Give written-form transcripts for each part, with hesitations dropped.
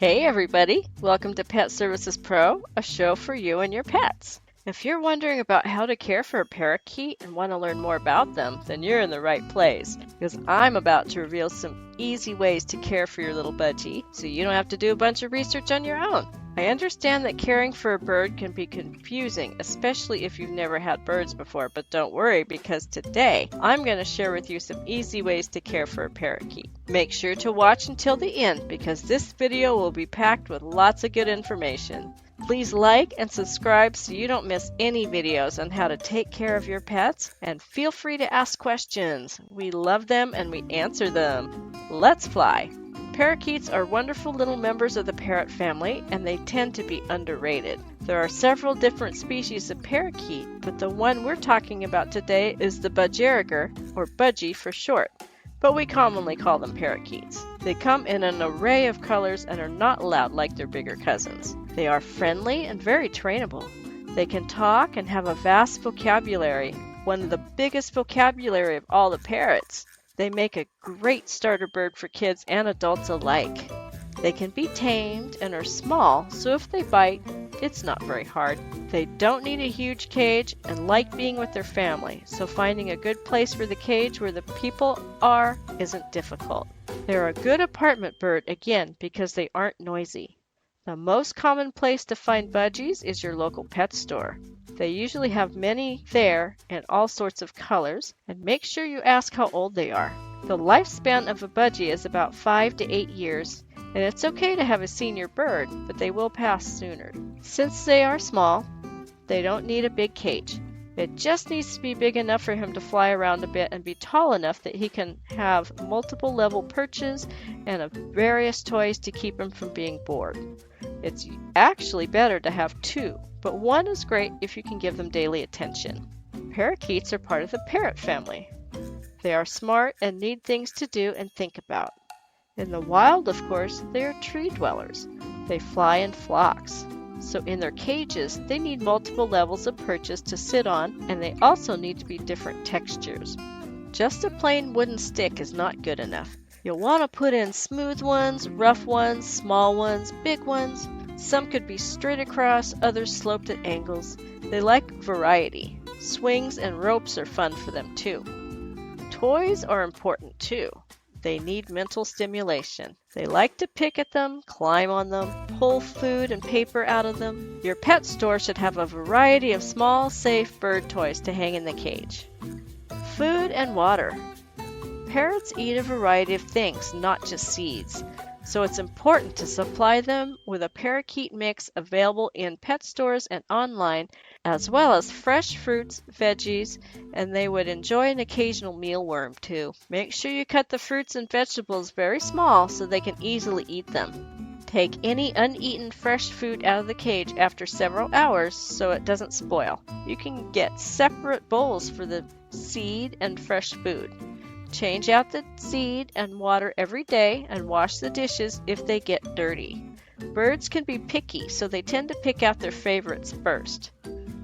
Hey everybody, welcome to Pet Services Pro, a show for you and your pets. If you're wondering about how to care for a parakeet and want to learn more about them, then you're in the right place, because I'm about to reveal some easy ways to care for your little budgie so you don't have to do a bunch of research on your own. I understand that caring for a bird can be confusing, especially if you've never had birds before, but don't worry because today I'm going to share with you some easy ways to care for a parakeet. Make sure to watch until the end because this video will be packed with lots of good information. Please like and subscribe so you don't miss any videos on how to take care of your pets, and feel free to ask questions. We love them and we answer them. Let's fly! Parakeets are wonderful little members of the parrot family, and they tend to be underrated. There are several different species of parakeet, but the one we're talking about today is the budgerigar, or budgie for short, but we commonly call them parakeets. They come in an array of colors and are not loud like their bigger cousins. They are friendly and very trainable. They can talk and have a vast vocabulary, one of the biggest vocabulary of all the parrots. They make a great starter bird for kids and adults alike. They can be tamed and are small, so if they bite, it's not very hard. They don't need a huge cage and like being with their family, so finding a good place for the cage where the people are isn't difficult. They're a good apartment bird, again, because they aren't noisy. The most common place to find budgies is your local pet store. They usually have many there in all sorts of colors, and make sure you ask how old they are. The lifespan of a budgie is about 5 to 8 years, and it's okay to have a senior bird, but they will pass sooner. Since they are small, they don't need a big cage. It just needs to be big enough for him to fly around a bit and be tall enough that he can have multiple level perches and various toys to keep him from being bored. It's actually better to have two, but one is great if you can give them daily attention. Parakeets are part of the parrot family. They are smart and need things to do and think about. In the wild, of course, they are tree dwellers. They fly in flocks. So in their cages, they need multiple levels of perches to sit on, and they also need to be different textures. Just a plain wooden stick is not good enough. You'll want to put in smooth ones, rough ones, small ones, big ones. Some could be straight across, others sloped at angles. They like variety. Swings and ropes are fun for them too. Toys are important too. They need mental stimulation. They like to pick at them, climb on them, pull food and paper out of them. Your pet store should have a variety of small, safe bird toys to hang in the cage. Food and water. Parrots eat a variety of things, not just seeds. So it's important to supply them with a parakeet mix available in pet stores and online, as well as fresh fruits, veggies, and they would enjoy an occasional mealworm too. Make sure you cut the fruits and vegetables very small so they can easily eat them. Take any uneaten fresh food out of the cage after several hours so it doesn't spoil. You can get separate bowls for the seed and fresh food. Change out the seed and water every day and wash the dishes if they get dirty. Birds can be picky, so they tend to pick out their favorites first.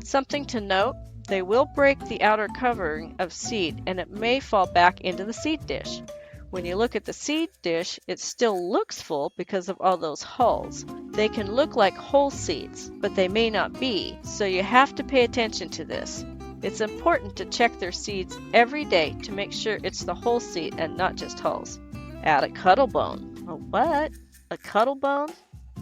Something to note, they will break the outer covering of seed and it may fall back into the seed dish. When you look at the seed dish, it still looks full because of all those hulls. They can look like whole seeds, but they may not be, so you have to pay attention to this. It's important to check their seeds every day to make sure it's the whole seed and not just hulls. Add a cuddle bone. A what? A cuddle bone?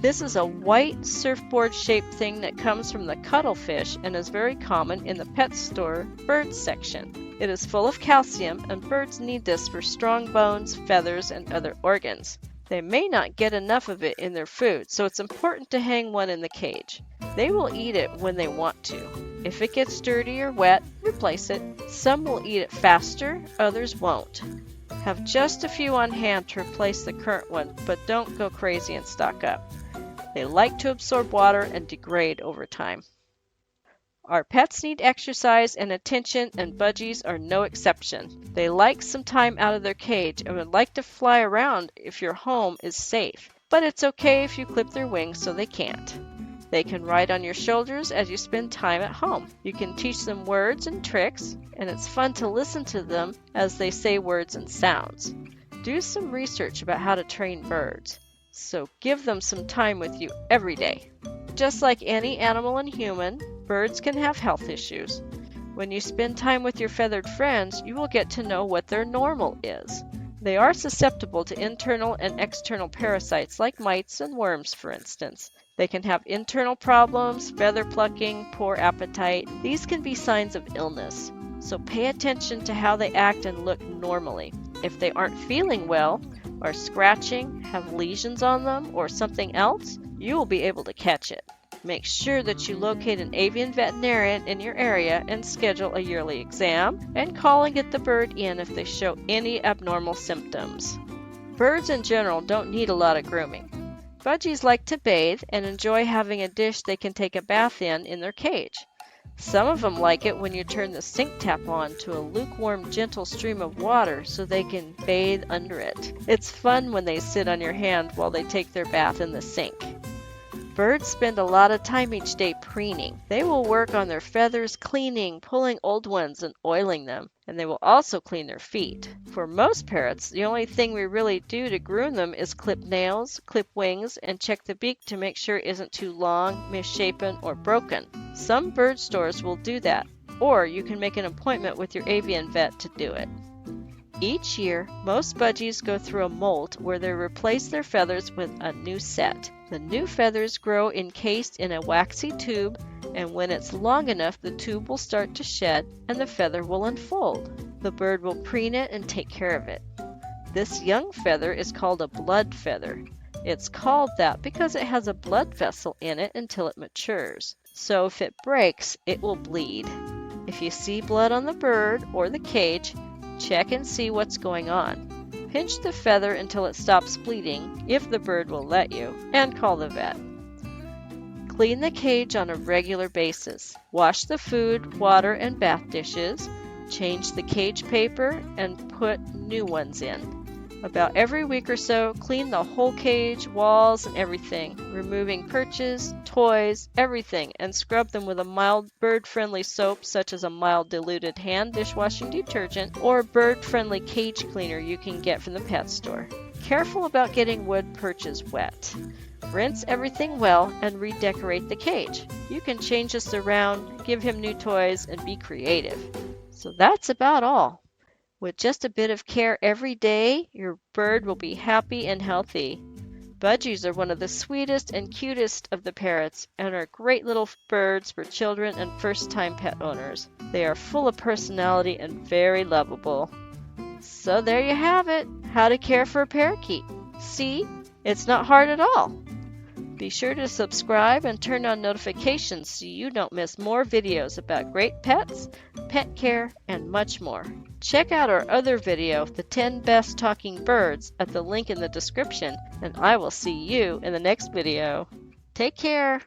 This is a white surfboard-shaped thing that comes from the cuttlefish and is very common in the pet store birds section. It is full of calcium, and birds need this for strong bones, feathers, and other organs. They may not get enough of it in their food, so it's important to hang one in the cage. They will eat it when they want to. If it gets dirty or wet, replace it. Some will eat it faster, others won't. Have just a few on hand to replace the current one, but don't go crazy and stock up. They like to absorb water and degrade over time. Our pets need exercise and attention, and budgies are no exception. They like some time out of their cage and would like to fly around if your home is safe, but it's okay if you clip their wings so they can't. They can ride on your shoulders as you spend time at home. You can teach them words and tricks, and it's fun to listen to them as they say words and sounds. Do some research about how to train birds. so give them some time with you every day. Just like any animal and human, birds can have health issues. When you spend time with your feathered friends, you will get to know what their normal is. They are susceptible to internal and external parasites like mites and worms, for instance. They can have internal problems, feather plucking, poor appetite. These can be signs of illness. So pay attention to how they act and look normally. If they aren't feeling well, are scratching, have lesions on them, or something else, you will be able to catch it. Make sure that you locate an avian veterinarian in your area and schedule a yearly exam, and call and get the bird in if they show any abnormal symptoms. Birds in general don't need a lot of grooming. Budgies like to bathe and enjoy having a dish they can take a bath in their cage. Some of them like it when you turn the sink tap on to a lukewarm, gentle stream of water so they can bathe under it. It's fun when they sit on your hand while they take their bath in the sink. Birds spend a lot of time each day preening. They will work on their feathers, cleaning, pulling old ones, and oiling them. And they will also clean their feet. For most parrots, the only thing we really do to groom them is clip nails, clip wings, and check the beak to make sure it isn't too long, misshapen, or broken. Some bird stores will do that, or you can make an appointment with your avian vet to do it. Each year, most budgies go through a molt where they replace their feathers with a new set. The new feathers grow encased in a waxy tube, and when it's long enough, the tube will start to shed and the feather will unfold. The bird will preen it and take care of it. This young feather is called a blood feather. It's called that because it has a blood vessel in it until it matures. So if it breaks, it will bleed. If you see blood on the bird or the cage, check and see what's going on. Pinch the feather until it stops bleeding, if the bird will let you, and call the vet. Clean the cage on a regular basis. Wash the food, water, and bath dishes. Change the cage paper and put new ones in. About every week or so, clean the whole cage, walls, and everything, removing perches, toys, everything, and scrub them with a mild bird-friendly soap such as a mild diluted hand dishwashing detergent or bird-friendly cage cleaner you can get from the pet store. Careful about getting wood perches wet. Rinse everything well and redecorate the cage. You can change this around, give him new toys, and be creative. So that's about all. With just a bit of care every day, your bird will be happy and healthy. Budgies are one of the sweetest and cutest of the parrots and are great little birds for children and first-time pet owners. They are full of personality and very lovable. So there you have it, how to care for a parakeet. See, it's not hard at all. Be sure to subscribe and turn on notifications so you don't miss more videos about great pets, pet care, and much more. Check out our other video, The 10 Best Talking Birds, at the link in the description, and I will see you in the next video. Take care!